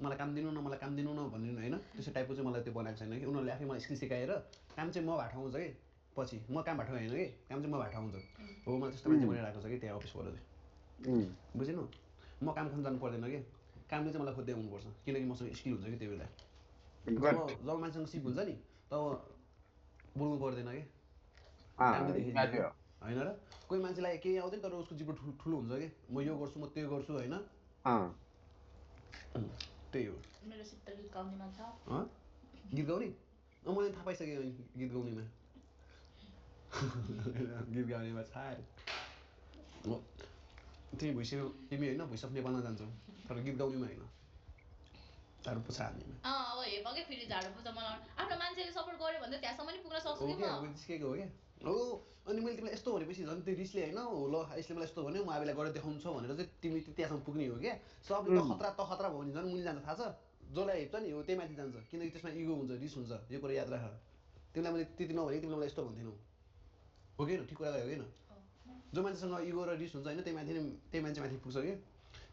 मलाई काम दिनु न मलाई काम दिनु न भन्नु होइन त्यस्तो टाइपको चाहिँ मलाई त्यो बनाएको छैन कि उनीहरूले आफै मलाई स्किल सिकाएर काम चाहिँ म भाट आउँछ कि पछि म काम भाट होइन कि काम चाहिँ म भाट आउँछ हो मलाई त्यस्तो मान्छे बनाइरहेको छ कि त्यहाँ अफिसबाट चाहिँ बुझेन म काम खोज्नु जानु पर्दैन कि कामले चाहिँ मलाई खोज्दै आउनुपर्छ किनकि मसँग स्किल हुन्छ कि त्यो बेला जब मान्छेसँग सिप हुन्छ नि तब बोल्नु पर्दैन कि कामले देखिदिन्छ होइन र कोही मान्छेलाई केही आउँदैन तर उसको जिब्रो ठुलो हुन्छ कि म यो गर्छु म त्यो गर्छु होइन त्यही हो गीत गाउने मैले थाहा पाइसकेँ गीत गाउनेमा गीत गाउनेमा छ तिमी भइसक्यो तिमी होइन भोइस अफ नेपालमा जान्छौ तर गीत गाउनेमा होइन झाडु पोछा हाल्नेमा अब हेर्पकै फेरि झाडु पोछा बनाउनु आफ्नो मान्छेले सपोर्ट गर्यो भने त त्यहाँसम्म नि पुग्न सक्छु कि म निस्केको हो क्या हो अनि मैले तिमीलाई यस्तो भनेपछि झन् त्यो रिसले होइन हो ल यसले मलाई यस्तो भन्यो म आफूलाई गरेर देखाउँछ भनेर चाहिँ तिमी त्यहाँसम्म पुग्ने हो क्या सबले त खतरा भयो भने झन् मुनि जान्छ थाहा छ जसलाई हेप्छ नि हो त्यही माथि जान्छ किनकि त्यसमा इगो हुन्छ रिस हुन्छ यो कुरा याद राख तिमीलाई मैले त्यति नभने तिमीलाई मलाई यस्तो भन्थेनौ हो कि ठिक कुरा गयो होइन जो मान्छेसँग इगो र रिस हुन्छ होइन त्यही मान्छे माथि पुग्छ कि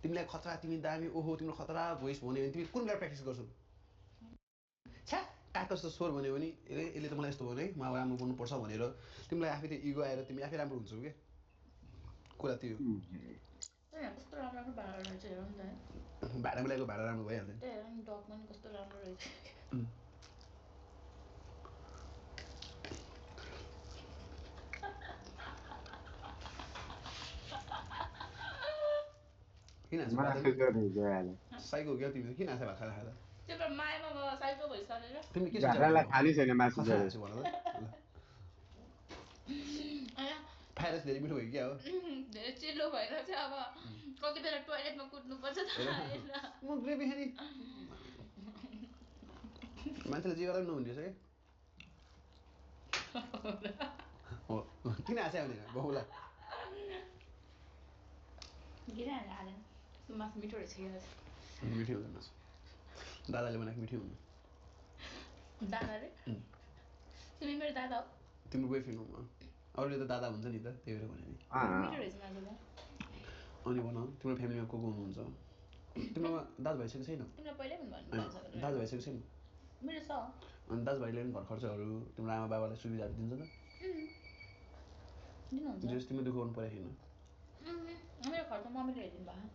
तिमीलाई खतरा तिमी दामी ओहो तिम्रो खतरा भोइस भन्यो भने तिमी कुन बेला प्र्याक्टिस गर्छौ छ्या काग जस्तो स्वर भन्यो भने यसले त मलाई यस्तो भन्यो है म अब राम्रो बोल्नुपर्छ भनेर तिमीलाई आफै त्यो इगो आएर तिमी आफै राम्रो हुन्छौ क्या कुरा त्यो भाडा मिलाएको भाडा राम्रो भइहाल्छ किन साइको हो क्या तिमी किन हाँस्यो भात खाँदा तिमी के खाने छैन मासु फाइरस धेरै मिठो भयो क्या हो धेरै चिल्लो भएर चाहिँ अब कति बेला टोयलेटमा कुद्नुपर्छ म ग्रेभी खाने मान्छेले जे गर्दा पनि नहुने रहेछ क्या हो किन हाँस्यो भने बाउला मासु मिठो रहेछ मिठै हुँदैन मासु दादाले बनाएको मिठै हुनु दादाले तिमी मेरो दादा हो तिम्रो बोयफ्रेन्ड हो म अरूले त दादा हुन्छ नि त त्यही भएर भने अनि भन तिम्रो फ्यामिलीमा को हुनुहुन्छ तिम्रो दाजु भइसकेको छैन दाजु भइसकेको छैन मेरो छ अनि दाजुभाइले पनि घर खर्चहरू तिम्रो आमा बाबालाई सुविधाहरू दिन्छ त जस तिमी दुःख गर्नु परेको छैन मेरो खर्च मम्मीले हेरिदिनु भयो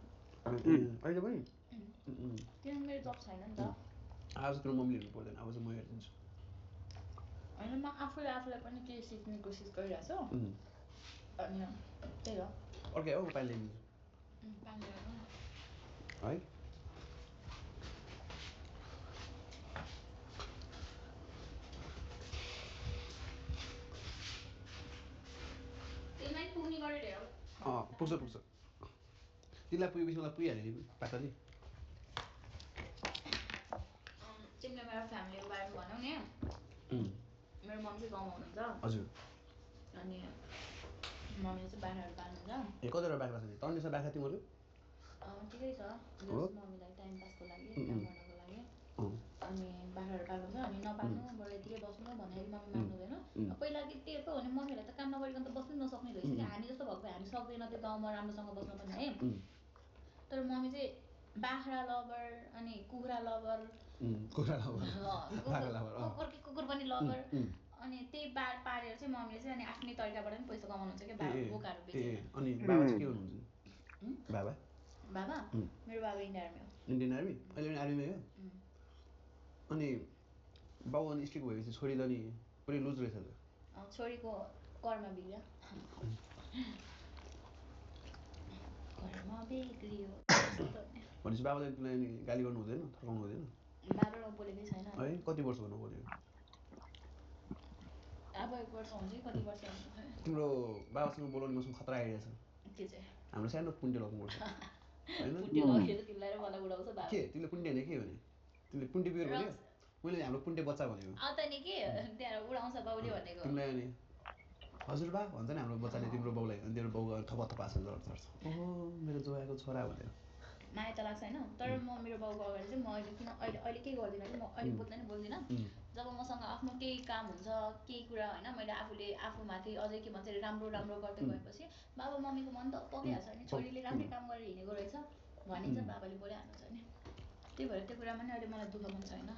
अहिले पनि किनभने मेरो जब छैन नि त आज तिम्रो मम्मीले हेर्नु पर्दैन अब चाहिँ म हेरिदिन्छु होइन म आफूलाई पनि केही सिक्ने कोसिस गरिरहेको छु अनि त्यही हो अर्कै हो म पानी ल्याइदिन्छु है पुग्छ तिमीलाई पुगेपछि मलाई पुगिहाल्यो नि पाता नि तिमीले मेरो फ्यामिलीको बारेमा भन्यौ नि मेरो मम्मी चाहिँ गाउँमा हुनुहुन्छ हजुर अनि मम्मीले चाहिँ बाख्राहरू पाल्नुहुन्छ कतिवटा बाख्रा छ नि तन्ने छ बाख्रा तिमीहरू ठिकै छ हो? जस मम्मीलाई टाइम पासको लागि काम गर्नको लागि अँ, अनि बाख्राहरू पाल्नु छ अनि नपाल्नु बरु यतिकै बस्नु भन्दाखेरि मम्मी मान्नु हुँदैन पहिला त्यही हो भने मम्मीहरूलाई त काम नगरिकन त बस्नै नसक्ने रहेछ कि हामी जस्तो भएको भए हामी सक्दैन त्यो गाउँमा राम्रोसँग बस्न पनि है तर मम्मी चाहिँ बाख्रा लभर अनि कुखुरा लभर कुखुरा लभर, बाख्रा लभर, अँ। कुकुर पनि लभर अनि त्यही पालेर चाहिँ मम्मीले चाहिँ अनि आफ्नै तरिकाबाट पनि पैसा कमाउनुहुन्छ क्या बोकाहरू बेचेर अनि बाबा चाहिँ के गर्नुहुन्छ बाबा बाबा मेरो बाबा इन्डियन आर्मी हो इन्डियन आर्मी अहिले पनि आर्मीमै हो अनि बाउ अनि स्ट्रिक भएपछि छोरी त नि पुरै लुज रहेछ त छोरीको कर्म बिग्रियो कर्म बिग्रियो भनेपछि बाबाले तिमीलाई नि गाली गर्नु हुँदैन थर्काउनु हुँदैन बाबासँग बोलेकै छैन है कति वर्ष भन्नु बोल्यो अब 1 वर्ष हुन्छ कि कति वर्ष हुन्छ तिम्रो बाबासँग बोलाउने मसँग खतरा आइडिया छ के चाहिँ हाम्रो सानो पुन्टे लग्नुपर्छ होइन पुन्टे लगेर तिमीलाई र मलाई उडाउँछ बाबा के तिमीले पुन्टे भने के भने तिमीले पुन्टे बिगर भन्यो मैले हाम्रो पुन्टे बच्चा भनेको त नि के त्यहाँ उडाउँछ बाउले भनेको तिमीलाई अनि हजुर बा भन्छ नि हाम्रो बच्चाले तिम्रो बाउलाई अनि तिम्रो बाउ थप थप हाँसेर झर्छ ओहो मेरो जोयाको छोरा भनेर माया त लाग्छ होइन तर म मेरो बाउको अगाडि चाहिँ म अहिले किन अहिले केही गर्दिनँ कि म अहिले बोल्दिनँ जब मसँग आफ्नो केही काम हुन्छ केही कुरा होइन मैले आफूले आफूमाथि अझै के भन्छ राम्रो राम्रो गर्दै गएपछि बाबा मम्मीको मन त पगिहाल्छ नि छोरीले राम्रै काम गरेर हिँडेको रहेछ भनिन्छ बाबाले बोलिहाल्नुहुन्छ नि त्यही भएर त्यो कुरामा नि अहिले मलाई दुःख पनि छैन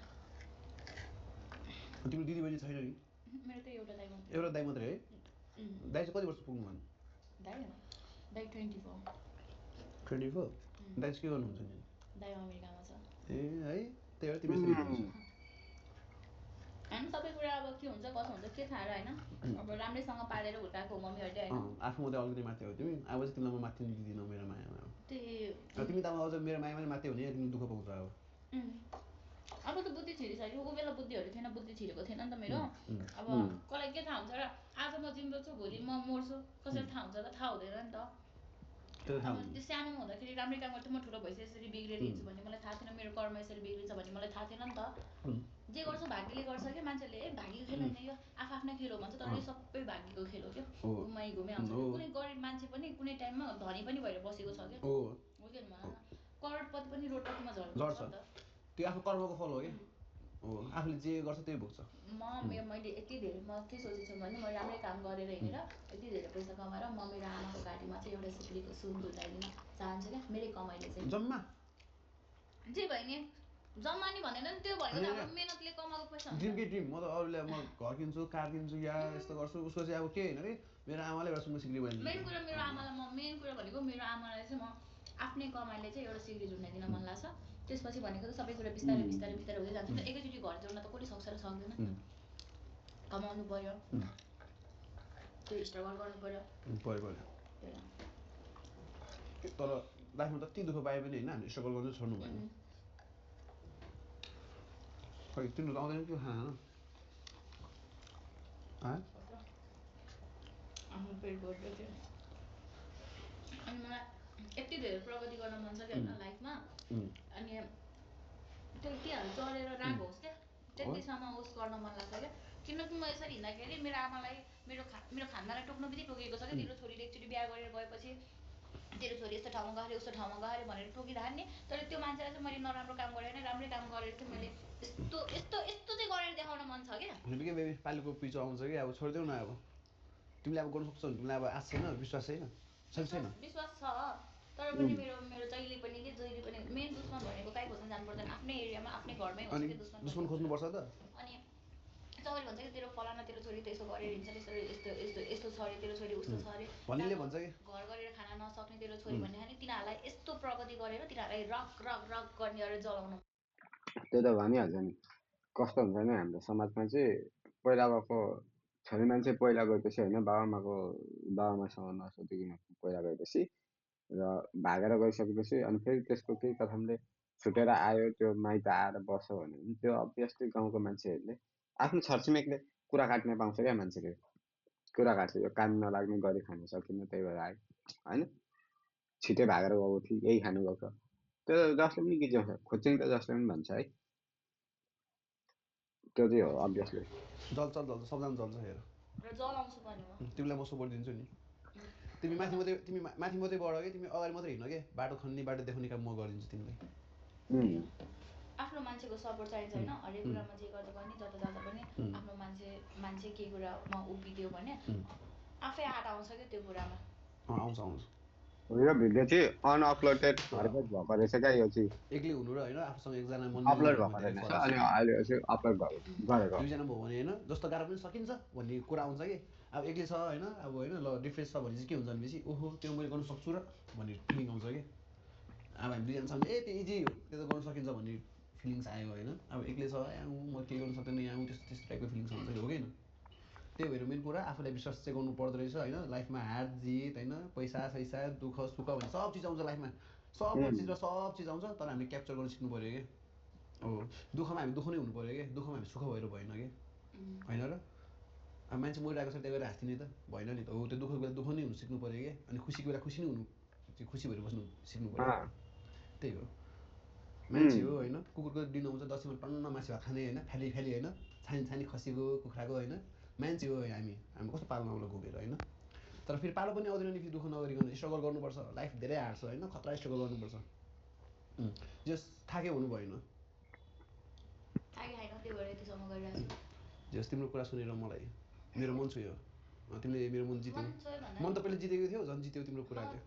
तिम्रो दिदी बहिनी छैन नि मेरो त एउटा दाइ मात्रै एउटा दाइ मात्रै है दाइ चाहिँ कति वर्ष पुग्नु भयो दाइ 24 दाइ चाहिँ के गर्नुहुन्छ नि दाइ अमेरिकामा छ ए है त्यही भएर तिमी यसरी बोल्छौ हामी सबै कुरा अब के हुन्छ कसो हुन्छ के थाहा होइन अब राम्रैसँग पालेर हुर्काएको मम्मीहरूले होइन आफू मात्रै अलिकति माथि हो तिमी अब चाहिँ तिमीलाई म माथि दिँदिनँ मेरो मायामा त्यही तिमी त अब अझ मेरो मायामा नि माथि हुने तिमी दुःख पाउँछ अब त बुद्धि छिरिसक्यो ऊ बेला बुद्धिहरू थिएन बुद्धि छिरेको थिएन नि त मेरो अब कसलाई के थाहा हुन्छ र आज म जिउँदो छु भोलि म मर्छु कसरी थाहा हुन्छ त थाहा हुँदैन नि त अब त्यो सानोमा हुँदाखेरि राम्रै काम गर्थेँ म ठुलो भइसकेँ यसरी बिग्रेर हिँड्छु भन्ने मलाई थाहा थिएन मेरो कर्म यसरी बिग्रिन्छ भन्ने मलाई थाहा थिएन नि त जे गर्छ भाग्यले गर्छ क्या मान्छेले भाग्यको खेल होइन यो आफ्नै खेल हो भन्छ तर यो सबै भाग्यको खेल हो क्या घुमाइ घुमाइ आउँछ कुनै गरिब मान्छे पनि कुनै टाइममा धनी पनि भएर बसेको छ क्या हो कि भन न करोडपति पनि रोडपतिमा झर्छ नि त त्यो आफ्नो कर्मको फल हो कि हो आफूले जे गर्छ त्यही भोग्छ मैले यति धेरै म के सोचेको छु भने म राम्रै काम गरेर हिँडेर यति धेरै पैसा कमाएर म मेरो आमाको घाँटीमा चाहिँ एउटा सिक्रीको सुन झुन्डाइदिन चाहन्छु क्या मेरै कमाइले चाहिँ जम्मा जे भयो नि जम्मा नि भन्दैन नि त्यो भनेको त अब मेहनतले कमाएको पैसा ड्रिम के ड्रिम म त अरूले म घर किन्छु कार किन्छु या यस्तो गर्छु उसको चाहिँ अब के होइन कि मेरो आमाले एउटा सुनको सिक्री बनाइदिनु मेन कुरा मेरो आमालाई म मेन कुरा भनेको मेरो आमालाई चाहिँ म आफ्नै कमाइले चाहिँ एउटा सिक्री झुन्डाइदिन मन लाग्छ त्यसपछि भनेको त सबै कुरा बिस्तारै बिस्तारै बिस्तारै हुँदै जान्छ नि त एकैचोटि घर जोड्न त कसले सक्छ र सक्दैन नि त कमाउनु पर्यो त्यो स्ट्रगल गर्नु पर्यो तर लाइफमा जति दुःख पाए पनि होइन हामीले स्ट्रगल गर्नु छोड्नु भएन खै तिम्रो आउँदैन के खाना आफ्नो पेट भर्दै थियो अनि मलाई यति धेरै प्रगति गर्न मन छ कि होइन लाइफमा अनि त्यो के चढेर राग होस् क्या त्यतिसम्म उस गर्न मन लाग्छ क्या किनकि म यसरी हिँड्दाखेरि मेरो आमालाई मेरो खानदानलाई टोक्नु बित्तिकै टोकेको छ क्या तेरो छोरीले एकचोटि बिहा गरेर गएपछि तेरो छोरी यस्तो ठाउँमा गएर उस्तो ठाउँमा गएर भनेर टोकिरहन् नि तर त्यो मान्छेलाई चाहिँ मैले नराम्रो काम गरेर नै राम्रै काम गरेर चाहिँ मैले यस्तो यस्तो यस्तो चाहिँ गरेर देखाउन मन छ क्या के बेबी पालुको पिछो आउँछ कि अब छोडिदेऊ न अब तिमीले अब गर्नु सक्छौ तिमीलाई अब आश छैन विश्वास छैन विश्वास छ तर पनि मेरो जहिले पनि मेन दुश्मन भनेको काहीँ खोज्न जानु पर्दैन आफ्नै एरियामा आफ्नै घरमै हुन्छ कि दुश्मन खोज्नुपर्छ त अनि सबैले भन्छ कि तेरो फलाना तेरो छोरी त यसो गरेर हिँड्छ यस्तो यस्तो यस्तो यस्तो छ अरे तेरो छोरी उस्तो छ अरे भन्नेले भन्छ कि घर गरेर खान नसक्ने तेरो छोरी भन्ने खाने तिनीहरूलाई यस्तो प्रगति गरेर तिनीहरूलाई रक रक रक गर्ने गरेर जलाउनु त्यो त भनिहाल्छ नि कस्तो हुन्छ नि हाम्रो समाजमा चाहिँ पहिला गएको छोरी मान्छे पहिला गएपछि होइन बाबाआमासँग नसोधिकन पहिला गएपछि र भागेर गइसकेपछि अनि फेरि त्यसको केही कथनले छुटेर आयो त्यो माइत आएर बस्यो भने त्यो अभियसली गाउँको मान्छेहरूले आफ्नो छरछिमेकले कुरा काट्न पाउँछ क्या मान्छेले कुरा काट्छ यो काम नलाग्ने गरी खान सकिन्न त्यही भएर आयो होइन छिटै भागेर गएको थियो यही खानु गएको त्यो जसले पनि गिज्याउँछ खोज्छिङ त जसले पनि भन्छ है त्यो चाहिँ हो अभियसली जल्छ सबजना जल्छ हेर र जलाउँछु पनि म तिमीलाई म सपोर्ट दिन्छु नि तिमी माथि मात्रै बढ के तिमी अगाडि मात्रै हिँड के बाटो खन्ने बाटो देखाउने काम म गरिदिन्छु तिमीलाई आफ्नो मान्छेको सपोर्ट चाहिन्छ होइन हरेक कुरामा जे गर्दा पनि जता जाँदा पनि आफ्नो मान्छे केही कुरामा उभिदियो भने आफै आँट आउँछ क्या त्यो कुरामा आउँछ यो भिडियो चाहिँ अनअपलोडेड फर्केट भएको रहेछ क्या यो चाहिँ एक्लै हुनु र होइन आफूसँग एकजना अपलोड भएको रहेछ अनि अहिले चाहिँ अपलोड गरेको दुईजना भयो भने होइन जस्तो गाह्रो पनि सकिन्छ भन्ने कुरा आउँछ कि अब एक्लै छ होइन अब होइन ल डिफ्रेन्स छ भने चाहिँ के हुन्छ भनेपछि ओहो त्यो मैले गर्नु सक्छु र भन्ने फिलिङ आउँछ कि अब हामी दुईजना छ भने त्यो इजी हो त्यो त गर्नु सकिन्छ भन्ने फिलिङ्स आयो होइन अब एक्लै छ म केही गर्नु सक्दैन यहाँ त्यस्तो टाइपको फिलिङ्स आउँछ हो कि त्यही भएर मेन कुरा आफूलाई विश्वास चाहिँ गर्नु पर्दो रहेछ होइन लाइफमा हार जित होइन पैसा सैसा दुःख सुख भन्ने सब चिज आउँछ लाइफमा सब चिज आउँछ तर हामीले क्याप्चर गर्न सिक्नु पऱ्यो कि अब दुःखमा हामी दुःख नै हुनु पऱ्यो कि दुःखमा हामी सुख भएर भएन कि होइन र अब मान्छे मरिरहेको छ त्यही भएर हाँस्ने त भएन नि त हो त्यो दुःखको बेला दुःख नै हुनु सिक्नु पऱ्यो कि अनि खुसीको बेला खुसी नै हुनु त्यो खुसी भएर बस्नु सिक्नु पऱ्यो त्यही हो मान्छे हो होइन कुकुरको दिन आउँछ दसैँमा टन्न मासु भात खाने होइन फ्याली होइन छानी खसीको कुखुराको होइन मान्छे हो हामी कस्तो पाल्नु आउला घुमेर होइन तर फेरि पालो पनि आउँदैन नि फेरि दुःख नगरिकन स्ट्रगल गर्नुपर्छ लाइफ धेरै हार्ड छ होइन खतरा स्ट्रगल गर्नुपर्छ जस थाके हुनु भएन जस तिम्रो कुरा सुनेर मलाई मेरो मन छोयो तिमीले मेरो मन जित्यौ मन त पहिले जितेको थियो झन् जित्यौ तिम्रो कुराले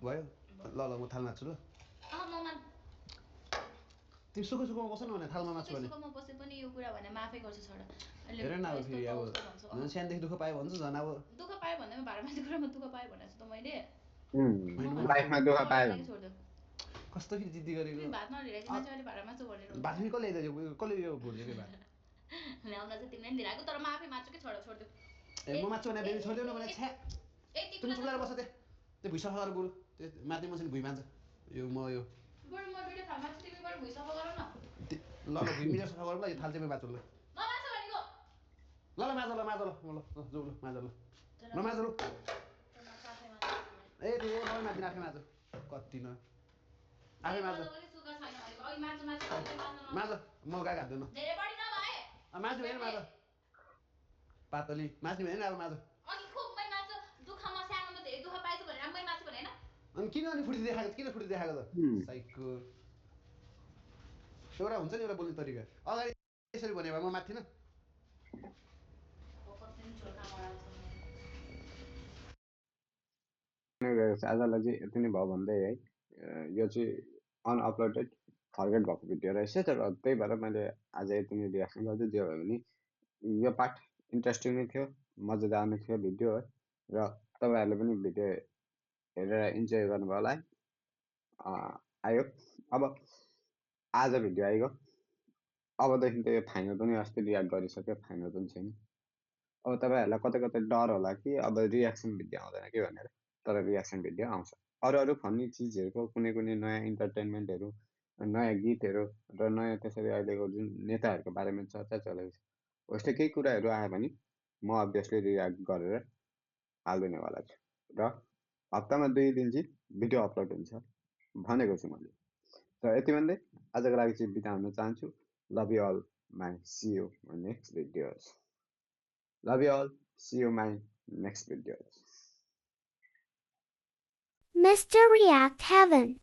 भयो ल म थाल माग्छु ल तिमी सुखमा बस्न भने थालमा माग्छु भने हेर न अब फेरि अब सानोदेखि दुःख पायो भन्छ झन् अब दुःख पायो भन्दैमा भाडा माथि कुरामा दुःख पायो भने त मैले लाइफमा दुःख पायो कस्तो फेरि जिद्दी गरेको भात नलिरहेको मान्छे अहिले भाडा मासु भनेर भात पनि कसले कसले यो भुल्यो भात ल्याउन चाहिँ तिमीले पनि दिइरहेको तर म आफै माछु कि छोडिदियो ए म माछु भने बेबी छोडिदेऊ न भने छ्या तिमी चुलाएर बस्छ त्यो भुइँ सफा गरेर बरु त्यो माथि मान्छेले भुइँ मान्छ यो म बरु म दुईटा थाल माछु तिमी बरु भुइँ सफा गर न ल भुइँ मिलेर सफा गरौँ ल यो थाल चाहिँ माछु ल ल माज ल जाऊ ल माज ल नमाज ल ए त्यो नभए माथिदिन आफै माज कति न आफै माज माज म गएको हाल्दैन माझ्नु भएन माज पातली माझ्नु भएन अब माज अनि किन अनि फुर्ती देखाएको त साइको एउटा हुन्छ नि एउटा बोल्ने तरिका अगाडि यसरी भने भए म माथि न आजलाई चाहिँ यति नै भयो भन्दै है यो चाहिँ अनअपलोडेड फर्गेट भएको भिडियो रहेछ तर त्यही भएर मैले आज यति नै रियाक्सन गर्दै जे भयो भने यो पार्ट इन्ट्रेस्टिङ नै थियो मजादार नै थियो भिडियो है र तपाईँहरूले पनि भिडियो हेरेर इन्जोय गर्नुभयो होला है आयो अब आज भिडियो आइगयो अबदेखि त यो फाइनल पनि अस्ति रियाक्ट गरिसक्यो फाइनल पनि छैन अब तपाईँहरूलाई कतै कतै डर होला कि अब रियाक्सन भिडियो आउँदैन कि भनेर तर रियाक्सन भिडियो आउँछ अरू फनी चिजहरूको कुनै नयाँ इन्टरटेनमेन्टहरू नयाँ गीतहरू र नयाँ त्यसरी अहिलेको जुन नेताहरूको बारेमा चर्चा चलेको छ हो यस्तो केही कुराहरू आयो भने म अभियसली रियाक्ट गरेर हालिदिनेवाला छु र हप्तामा 2 दिन चाहिँ भिडियो अपलोड हुन्छ भनेको छु मैले र यति भन्दै आजको लागि चाहिँ बिदा हुन चाहन्छु love you all my see you next videos love you all see you my next videos Mr. React Heaven.